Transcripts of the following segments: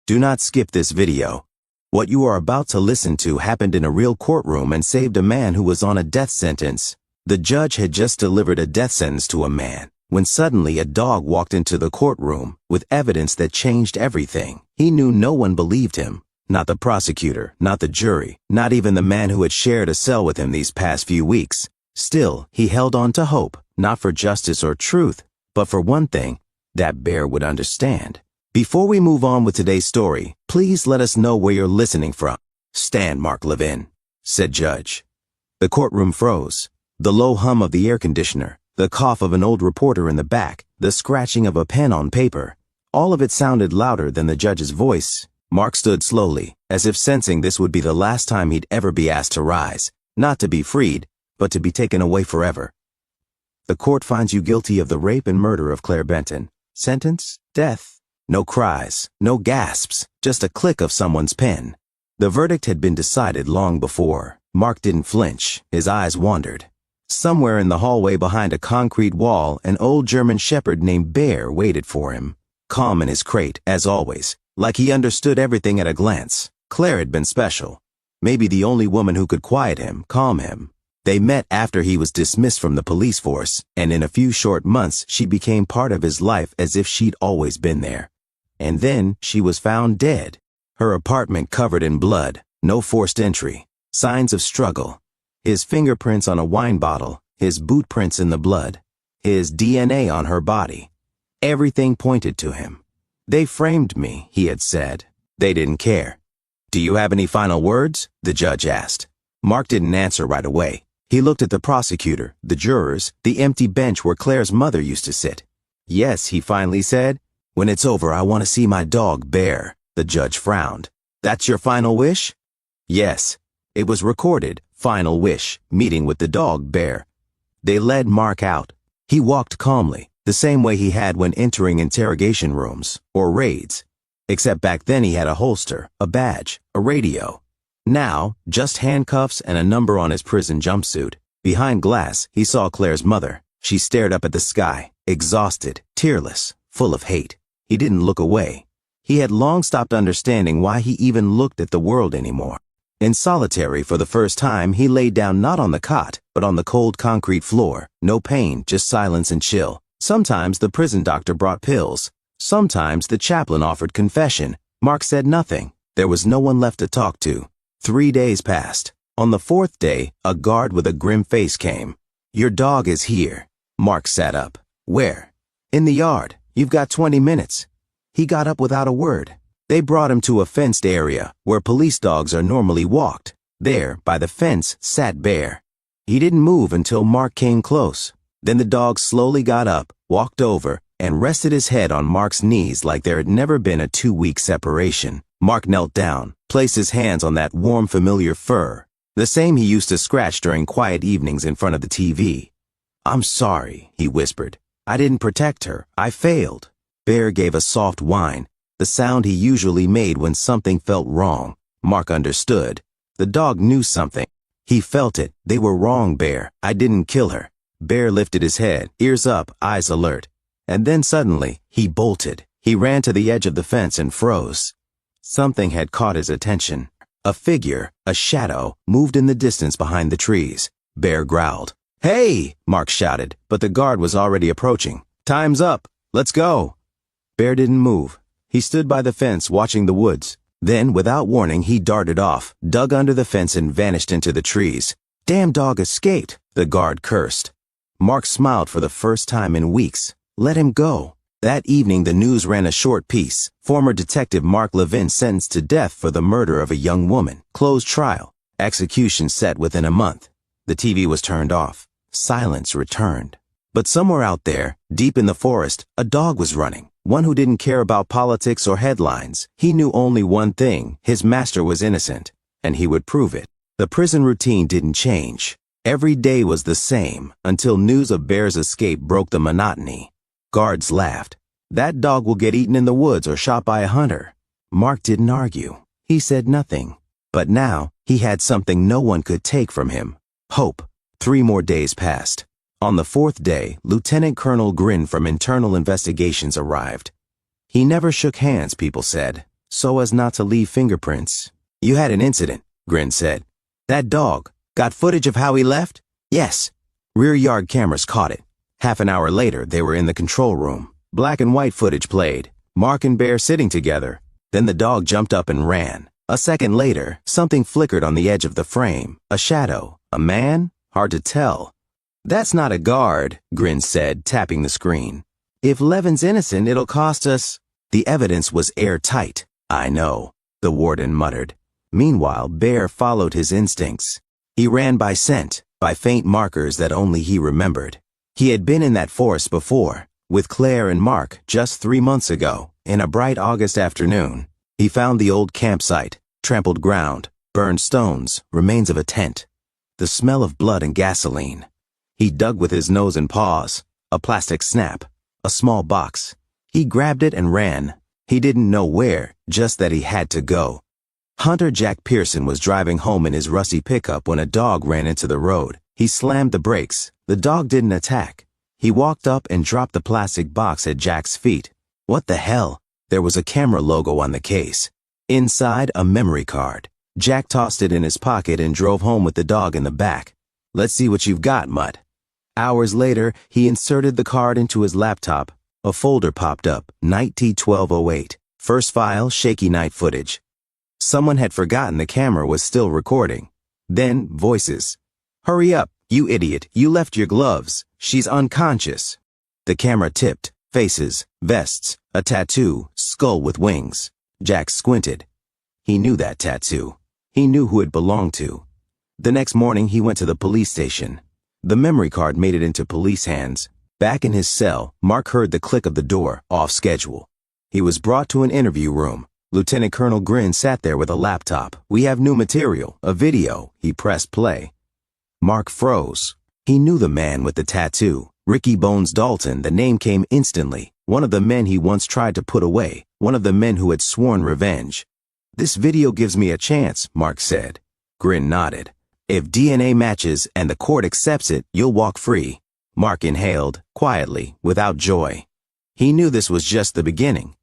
Do not skip this video. What you are about to listen to happened in a real courtroom and saved a man who was on a death sentence. The judge had just delivered a death sentence to a man when suddenly a dog walked into the courtroom with evidence that changed everything. He knew no one believed him. Not the prosecutor, not the jury, not even the man who had shared a cell with him these past few weeks. Still, he held on to hope, not for justice or truth, but for one thing, that Bear would understand. Before we move on with today's story, please let us know where you're listening from. "Stand, Mark Levin," said Judge. The courtroom froze. The low hum of the air conditioner, the cough of an old reporter in the back, the scratching of a pen on paper, all of it sounded louder than the judge's voice. Mark stood slowly, as if sensing this would be the last time he'd ever be asked to rise, not to be freed, but to be taken away forever. "The court finds you guilty of the rape and murder of Claire Benton. Sentence? Death." No cries, no gasps, just a click of someone's pen. The verdict had been decided long before. Mark didn't flinch, his eyes wandered. Somewhere in the hallway behind a concrete wall, an old German shepherd named Bear waited for him. Calm in his crate, as always, like he understood everything at a glance. Claire had been special. Maybe the only woman who could quiet him, calm him. They met after he was dismissed from the police force, and in a few short months she became part of his life as if she'd always been there. And then she was found dead. Her apartment covered in blood, no forced entry, signs of struggle. His fingerprints on a wine bottle, his boot prints in the blood, his DNA on her body. Everything pointed to him. "They framed me," he had said. They didn't care. "Do you have any final words?" the judge asked. Mark didn't answer right away. He looked at the prosecutor, the jurors, the empty bench where Claire's mother used to sit. "Yes," he finally said. "When it's over, I want to see my dog, Bear." The judge frowned. "That's your final wish?" "Yes." It was recorded, final wish, meeting with the dog, Bear. They led Mark out. He walked calmly, the same way he had when entering interrogation rooms, or raids. Except back then he had a holster, a badge, a radio. Now, just handcuffs and a number on his prison jumpsuit. Behind glass, he saw Claire's mother. She stared up at the sky, exhausted, tearless, full of hate. He didn't look away. He had long stopped understanding why he even looked at the world anymore. In solitary, for the first time, he lay down not on the cot, but on the cold concrete floor. No pain, just silence and chill. Sometimes the prison doctor brought pills. Sometimes the chaplain offered confession. Mark said nothing. There was no one left to talk to. 3 days passed. On the 4th day, a guard with a grim face came. "Your dog is here." Mark sat up. "Where?" "In the yard. You've got 20 minutes. He got up without a word. They brought him to a fenced area where police dogs are normally walked. There, by the fence, sat Bear. He didn't move until Mark came close. Then the dog slowly got up, walked over, and rested his head on Mark's knees like there had never been a 2-week separation. Mark knelt down, placed his hands on that warm, familiar fur, the same he used to scratch during quiet evenings in front of the TV. "I'm sorry," he whispered. "I didn't protect her. I failed." Bear gave a soft whine, the sound he usually made when something felt wrong. Mark understood. The dog knew something. He felt it. "They were wrong, Bear. I didn't kill her." Bear lifted his head, ears up, eyes alert. And then suddenly, he bolted. He ran to the edge of the fence and froze. Something had caught his attention. A figure, a shadow, moved in the distance behind the trees. Bear growled. "Hey!" Mark shouted, but the guard was already approaching. "Time's up. Let's go." Bear didn't move. He stood by the fence watching the woods. Then, without warning, he darted off, dug under the fence and vanished into the trees. "Damn dog escaped," the guard cursed. Mark smiled for the first time in weeks. Let him go. That evening the news ran a short piece. Former detective Mark Levin sentenced to death for the murder of a young woman. Closed trial. Execution set within a month. The TV was turned off. Silence returned. But somewhere out there, deep in the forest, a dog was running. One who didn't care about politics or headlines. He knew only one thing. His master was innocent. And he would prove it. The prison routine didn't change. Every day was the same, until news of Bear's escape broke the monotony. Guards laughed. "That dog will get eaten in the woods or shot by a hunter." Mark didn't argue. He said nothing. But now, he had something no one could take from him. Hope. 3 more days passed. On the 4th day, Lieutenant Colonel Grin from Internal Investigations arrived. He never shook hands, people said. so as not to leave fingerprints. You had an incident, Grin said. That dog. Got footage of how he left? Yes. Rear yard cameras caught it. Half an hour later, they were in the control room. Black and white footage played. Mark and Bear sitting together. Then the dog jumped up and ran. A second later, something flickered on the edge of the frame. A shadow. A man? Hard to tell. That's not a guard, Grin said, tapping the screen. If Levin's innocent, it'll cost us. The evidence was airtight. I know, the warden muttered. Meanwhile, Bear followed his instincts. He ran by scent, by faint markers that only he remembered. He had been in that forest before, with Claire and Mark just 3 months ago, in a bright August afternoon. He found the old campsite, trampled ground, burned stones, remains of a tent. The smell of blood and gasoline. He dug with his nose and paws. A plastic snap. A small box. He grabbed it and ran. He didn't know where, just that he had to go. Hunter Jack Pearson was driving home in his rusty pickup when a dog ran into the road. He slammed the brakes. The dog didn't attack. He walked up and dropped the plastic box at Jack's feet. What the hell? There was a camera logo on the case. Inside, a memory card. Jack tossed it in his pocket and drove home with the dog in the back. Let's see what you've got, Mutt. Hours later, he inserted the card into his laptop. A folder popped up, Night T1208. First file, shaky night footage. Someone had forgotten the camera was still recording. Then, voices. Hurry up, you idiot, you left your gloves. She's unconscious. The camera tipped. Faces, vests, a tattoo, skull with wings. Jack squinted. He knew that tattoo. He knew who it belonged to. The next morning, he went to the police station. The memory card made it into police hands. Back in his cell, Mark heard the click of the door, off schedule. He was brought to an interview room. Lieutenant Colonel Grin sat there with a laptop. We have new material, a video. He pressed play. Mark froze. He knew the man with the tattoo. Ricky Bones Dalton, the name came instantly. One of the men he once tried to put away. One of the men who had sworn revenge. This video gives me a chance, Mark said. Grin nodded. If DNA matches and the court accepts it, you'll walk free. Mark inhaled, quietly, without joy. He knew this was just the beginning.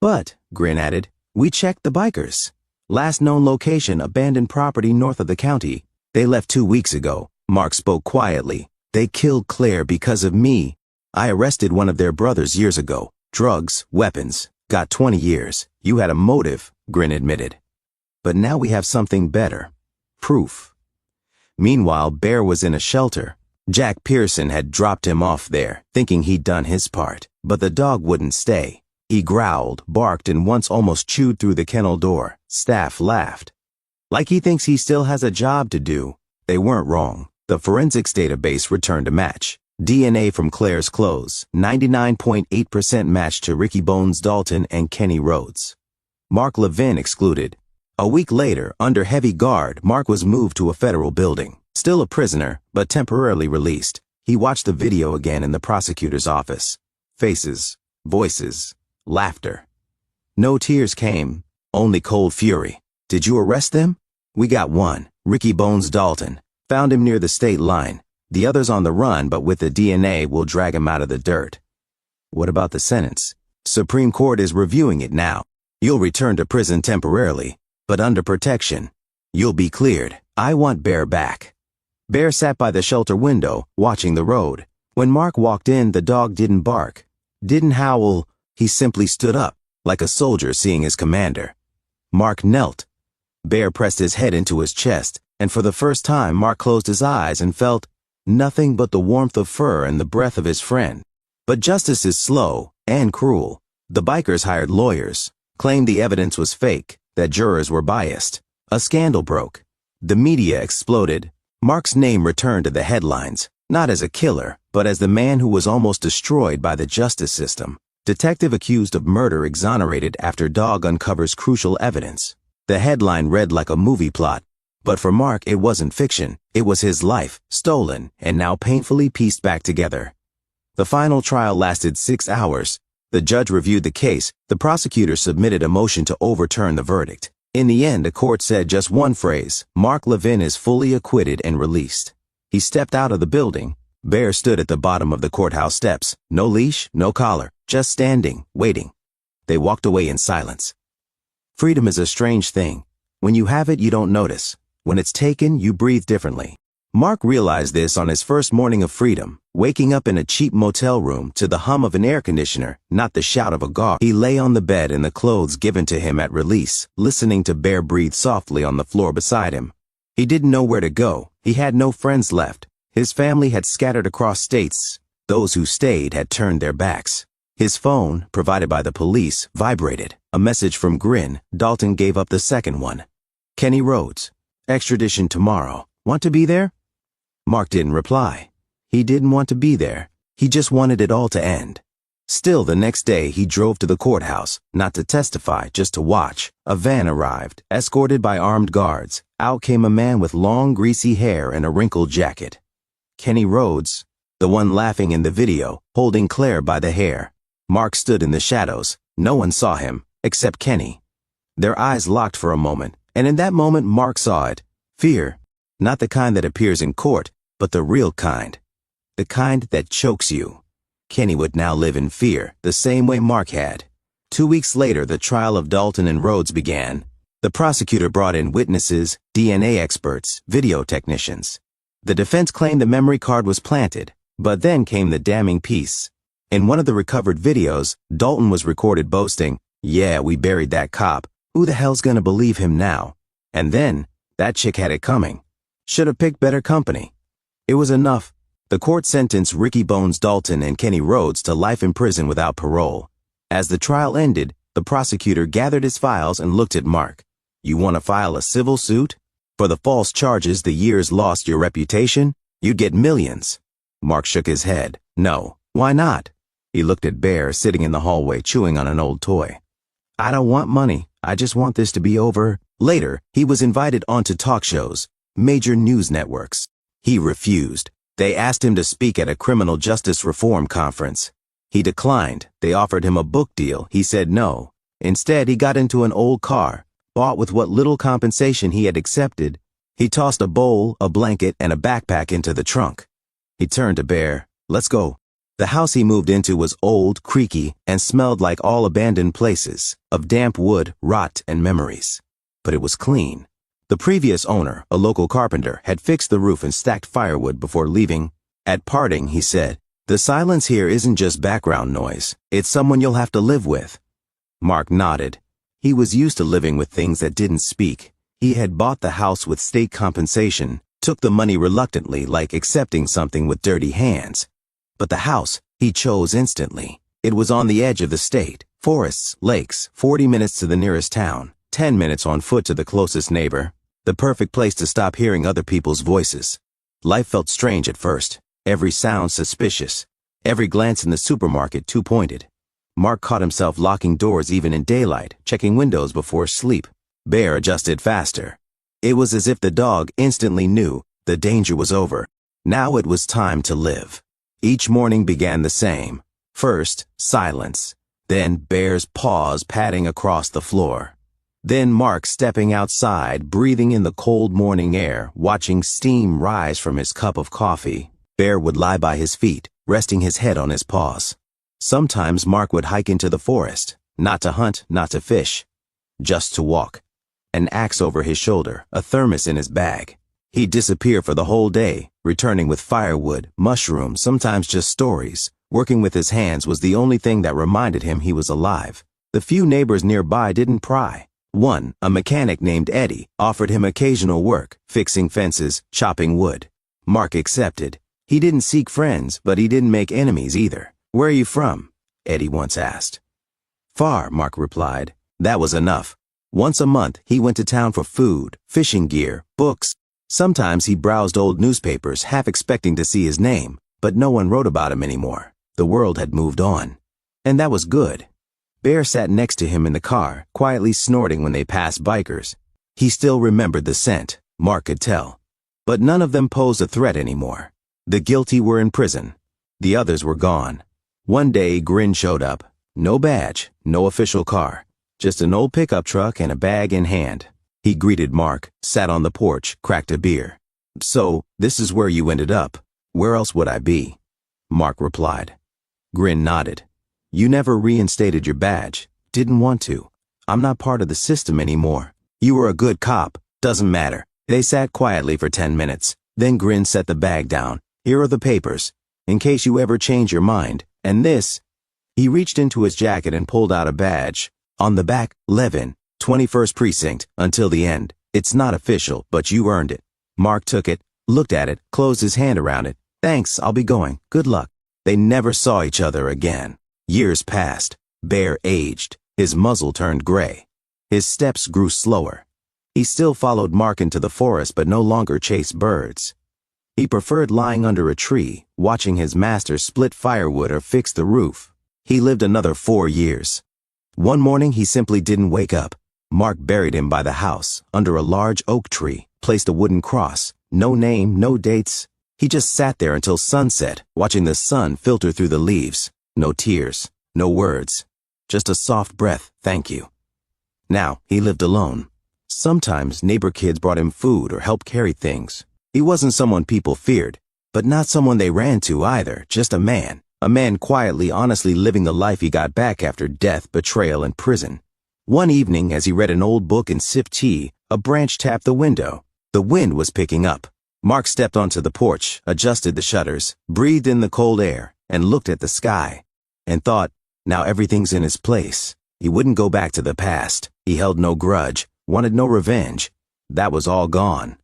But, Grin added, we checked the bikers. Last known location, abandoned property north of the county. They left 2 weeks ago. Mark spoke quietly. They killed Claire because of me. I arrested one of their brothers years ago. Drugs, weapons. Got 20 years. You had a motive, Grin admitted. But now we have something better. Proof. Meanwhile, Bear was in a shelter. Jack Pearson had dropped him off there, thinking he'd done his part. But the dog wouldn't stay. He growled, barked, and once almost chewed through the kennel door. Staff laughed. Like he thinks he still has a job to do. They weren't wrong. The forensics database returned a match. DNA from Claire's clothes, 99.8% matched to Ricky Bones Dalton and Kenny Rhodes. Mark Levin excluded. A week later, under heavy guard, Mark was moved to a federal building. Still a prisoner, but temporarily released. He watched the video again in the prosecutor's office. Faces, voices, laughter. No tears came, only cold fury. Did you arrest them? We got one, Ricky Bones Dalton. Found him near the state line. The other's on the run, but with the DNA, we'll drag him out of the dirt. What about the sentence? Supreme Court is reviewing it now. You'll return to prison temporarily, but under protection. You'll be cleared. I want Bear back. Bear sat by the shelter window, watching the road. When Mark walked in, the dog didn't bark, didn't howl. He simply stood up, like a soldier seeing his commander. Mark knelt. Bear pressed his head into his chest, and for the first time, Mark closed his eyes and felt nothing but the warmth of fur and the breath of his friend. But justice is slow and cruel. The bikers hired lawyers, claimed the evidence was fake, that jurors were biased. A scandal broke. The media exploded. Mark's name returned to the headlines, not as a killer, but as the man who was almost destroyed by the justice system. Detective accused of murder exonerated after dog uncovers crucial evidence. The headline read like a movie plot. But for Mark, it wasn't fiction. It was his life, stolen, and now painfully pieced back together. The final trial lasted 6 hours. The judge reviewed the case. The prosecutor submitted a motion to overturn the verdict. In the end, the court said just one phrase: Mark Levin is fully acquitted and released. He stepped out of the building. Bear stood at the bottom of the courthouse steps. No leash, no collar, just standing, waiting. They walked away in silence. Freedom is a strange thing. When you have it, you don't notice. When it's taken, you breathe differently. Mark realized this on his first morning of freedom, waking up in a cheap motel room to the hum of an air conditioner, not the shout of a gawk. He lay on the bed in the clothes given to him at release, listening to Bear breathe softly on the floor beside him. He didn't know where to go. He had no friends left. His family had scattered across states. Those who stayed had turned their backs. His phone, provided by the police, vibrated. A message from Grin. Dalton gave up the second one. Kenny Rhodes. Extradition tomorrow. Want to be there? Mark didn't reply. He didn't want to be there. He just wanted it all to end. Still, the next day, he drove to the courthouse, not to testify, just to watch. A van arrived, escorted by armed guards. Out came a man with long, greasy hair and a wrinkled jacket. Kenny Rhodes, the one laughing in the video, holding Claire by the hair. Mark stood in the shadows. No one saw him, except Kenny. Their eyes locked for a moment, and in that moment, Mark saw it. Fear. Not the kind that appears in court, but the real kind. The kind that chokes you. Kenny would now live in fear, the same way Mark had. 2 weeks later, the trial of Dalton and Rhodes began. The prosecutor brought in witnesses, DNA experts, video technicians. The defense claimed the memory card was planted, but then came the damning piece. In one of the recovered videos, Dalton was recorded boasting, "Yeah, we buried that cop. Who the hell's gonna believe him now?" And then, that chick had it coming. Should have picked better company. It was enough. The court sentenced Ricky Bones Dalton and Kenny Rhodes to life in prison without parole. As the trial ended, the prosecutor gathered his files and looked at Mark. You want to file a civil suit? For the false charges the years lost your reputation? You'd get millions. Mark shook his head. No, why not? He looked at Bear sitting in the hallway chewing on an old toy. I don't want money. I just want this to be over. Later, he was invited onto talk shows, major news networks. He refused. They asked him to speak at a criminal justice reform conference. He declined. They offered him a book deal. He said no. Instead, he got into an old car, bought with what little compensation he had accepted. He tossed a bowl, a blanket, and a backpack into the trunk. He turned to Bear. Let's go. The house he moved into was old, creaky, and smelled like all abandoned places, of damp wood, rot, and memories. But it was clean. The previous owner, a local carpenter, had fixed the roof and stacked firewood before leaving. At parting, he said, "The silence here isn't just background noise. It's someone you'll have to live with." Mark nodded. He was used to living with things that didn't speak. He had bought the house with state compensation, took the money reluctantly, like accepting something with dirty hands. But the house, he chose instantly. It was on the edge of the state. Forests, lakes, 40 minutes to the nearest town, 10 minutes on foot to the closest neighbor. The perfect place to stop hearing other people's voices. Life felt strange at first. Every sound suspicious. Every glance in the supermarket two-pointed. Mark caught himself locking doors even in daylight, checking windows before sleep. Bear adjusted faster. It was as if the dog instantly knew the danger was over. Now it was time to live. Each morning began the same. First, silence. Then Bear's paws padding across the floor. Then Mark stepping outside, breathing in the cold morning air, watching steam rise from his cup of coffee. Bear would lie by his feet, resting his head on his paws. Sometimes Mark would hike into the forest, not to hunt, not to fish, just to walk. An axe over his shoulder, a thermos in his bag. He'd disappear for the whole day, returning with firewood, mushrooms, sometimes just stories. Working with his hands was the only thing that reminded him he was alive. The few neighbors nearby didn't pry. One, a mechanic named Eddie, offered him occasional work, fixing fences, chopping wood. Mark accepted. He didn't seek friends, but he didn't make enemies either. Where are you from? Eddie once asked. Far, Mark replied. That was enough. Once a month, he went to town for food, fishing gear, books. Sometimes he browsed old newspapers, half expecting to see his name, but no one wrote about him anymore. The world had moved on. And that was good. Bear sat next to him in the car, quietly snorting when they passed bikers. He still remembered the scent, Mark could tell. But none of them posed a threat anymore. The guilty were in prison. The others were gone. One day, Grin showed up. No badge, no official car. Just an old pickup truck and a bag in hand. He greeted Mark, sat on the porch, cracked a beer. So, this is where you ended up. Where else would I be? Mark replied. Grin nodded. You never reinstated your badge. Didn't want to. I'm not part of the system anymore. You were a good cop. Doesn't matter. They sat quietly for 10 minutes. Then Grin set the bag down. Here are the papers, in case you ever change your mind. And this. He reached into his jacket and pulled out a badge. On the back, Levin, 21st Precinct, until the end. It's not official, but you earned it. Mark took it, looked at it, closed his hand around it. Thanks, I'll be going. Good luck. They never saw each other again. Years passed. Bear aged. His muzzle turned gray. His steps grew slower. He still followed Mark into the forest but no longer chased birds. He preferred lying under a tree, watching his master split firewood or fix the roof. He lived another 4 years. One morning he simply didn't wake up. Mark buried him by the house, under a large oak tree, placed a wooden cross. No name, no dates. He just sat there until sunset, watching the sun filter through the leaves. No tears, no words. Just a soft breath, thank you. Now, he lived alone. Sometimes neighbor kids brought him food or helped carry things. He wasn't someone people feared, but not someone they ran to either, just a man. A man quietly, honestly living the life he got back after death, betrayal, and prison. One evening, as he read an old book and sipped tea, a branch tapped the window. The wind was picking up. Mark stepped onto the porch, adjusted the shutters, breathed in the cold air, and looked at the sky. And thought, now everything's in his place. He wouldn't go back to the past. He held no grudge, wanted no revenge. That was all gone.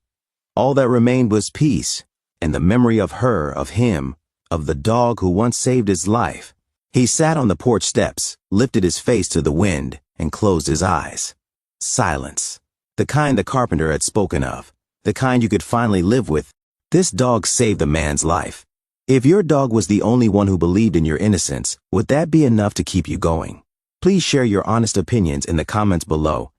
All that remained was peace, and the memory of her, of him, of the dog who once saved his life. He sat on the porch steps, lifted his face to the wind, and closed his eyes. Silence. The kind the carpenter had spoken of. The kind you could finally live with. This dog saved the man's life. If your dog was the only one who believed in your innocence, would that be enough to keep you going? Please share your honest opinions in the comments below